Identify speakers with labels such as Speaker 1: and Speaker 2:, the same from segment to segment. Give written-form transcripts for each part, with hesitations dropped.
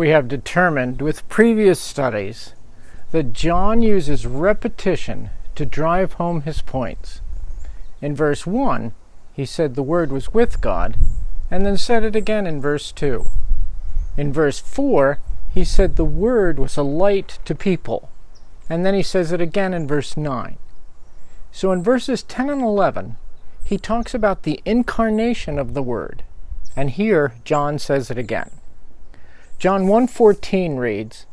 Speaker 1: We have determined with previous studies that John uses repetition to drive home his points. In verse 1, he said the Word was with God, and then said it again in verse 2. In verse 4, he said the Word was a light to people, and then he says it again in verse 9. So in verses 10 and 11, he talks about the incarnation of the Word, and here John says it again. John 1:14 reads,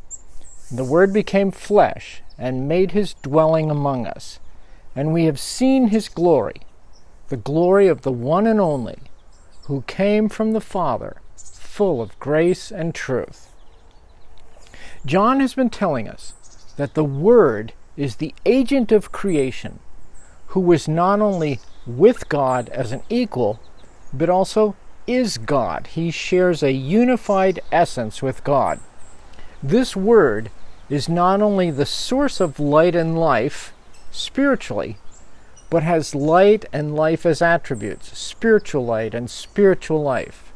Speaker 1: "The Word became flesh and made his dwelling among us, and we have seen his glory, the glory of the one and only, who came from the Father, full of grace and truth." John has been telling us that the Word is the agent of creation, who was not only with God as an equal, but also is God. He shares a unified essence with God. This Word is not only the source of light and life spiritually, but has light and life as attributes, spiritual light and spiritual life.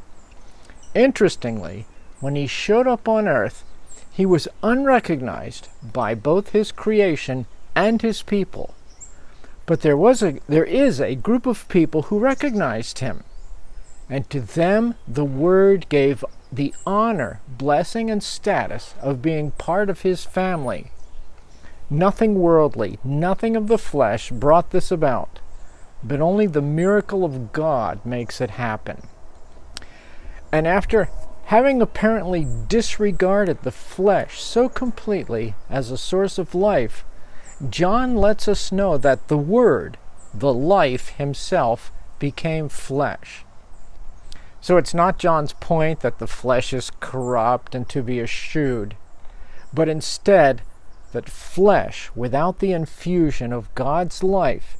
Speaker 1: Interestingly, when he showed up on earth, he was unrecognized by both his creation and his people. But there is a group of people who recognized him, and to them the Word gave the honor, blessing, and status of being part of his family. Nothing worldly, nothing of the flesh brought this about, but only the miracle of God makes it happen. And after having apparently disregarded the flesh so completely as a source of life, John lets us know that the Word, the life himself, became flesh. So it's not John's point that the flesh is corrupt and to be eschewed, but instead that flesh without the infusion of God's life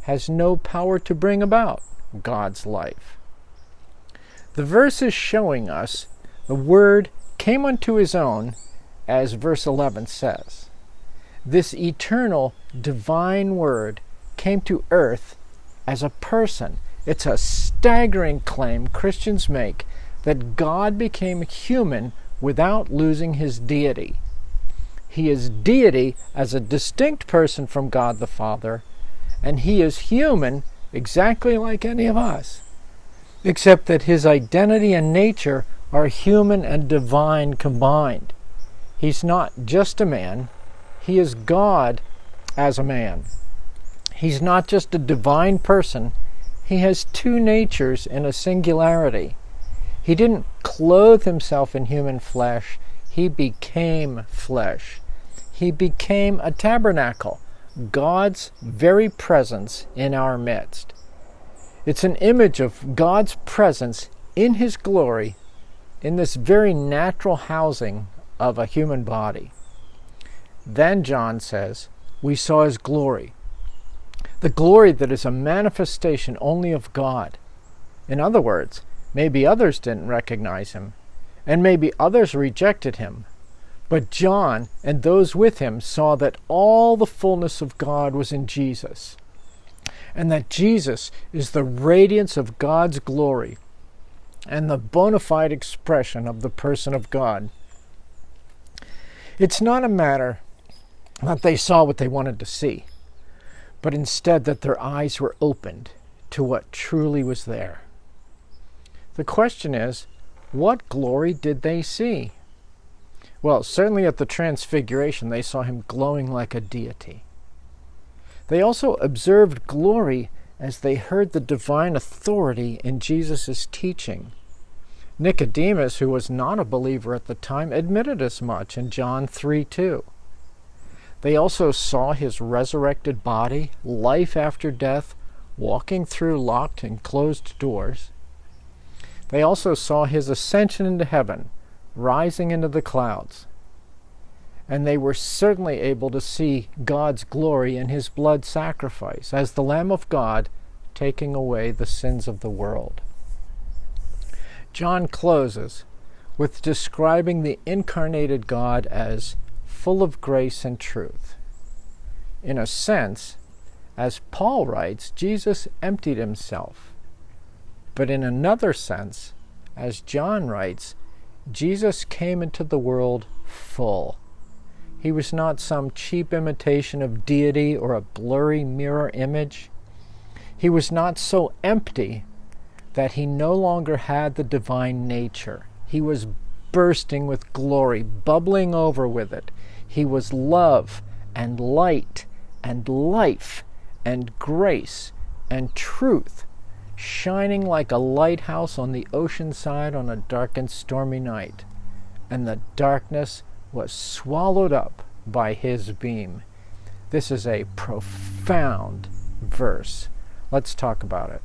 Speaker 1: has no power to bring about God's life. The verse is showing us the Word came unto his own, as verse 11 says. This eternal, divine Word came to earth as a person. It's a staggering claim Christians make that God became human without losing his deity. He is deity as a distinct person from God the Father, and he is human exactly like any of us, except that his identity and nature are human and divine combined. He's not just a man, he is God as a man. He's not just a divine person, he has two natures in a singularity. He didn't clothe himself in human flesh, he became flesh. He became a tabernacle, God's very presence in our midst. It's an image of God's presence in his glory in this very natural housing of a human body. Then John says, we saw his glory. The glory that is a manifestation only of God. In other words, maybe others didn't recognize him, and maybe others rejected him. But John and those with him saw that all the fullness of God was in Jesus, and that Jesus is the radiance of God's glory and the bona fide expression of the person of God. It's not a matter that they saw what they wanted to see, but instead that their eyes were opened to what truly was there. The question is, what glory did they see? Well, certainly at the Transfiguration, they saw him glowing like a deity. They also observed glory as they heard the divine authority in Jesus' teaching. Nicodemus, who was not a believer at the time, admitted as much in John 3:2. They also saw his resurrected body, life after death, walking through locked and closed doors. They also saw his ascension into heaven, rising into the clouds. And they were certainly able to see God's glory in his blood sacrifice as the Lamb of God taking away the sins of the world. John closes with describing the incarnated God as full of grace and truth. In a sense, as Paul writes, Jesus emptied himself. But in another sense, as John writes, Jesus came into the world full. He was not some cheap imitation of deity or a blurry mirror image. He was not so empty that he no longer had the divine nature. He was bursting with glory, bubbling over with it. He was love and light and life and grace and truth, shining like a lighthouse on the ocean side on a dark and stormy night. And the darkness was swallowed up by his beam. This is a profound verse. Let's talk about it.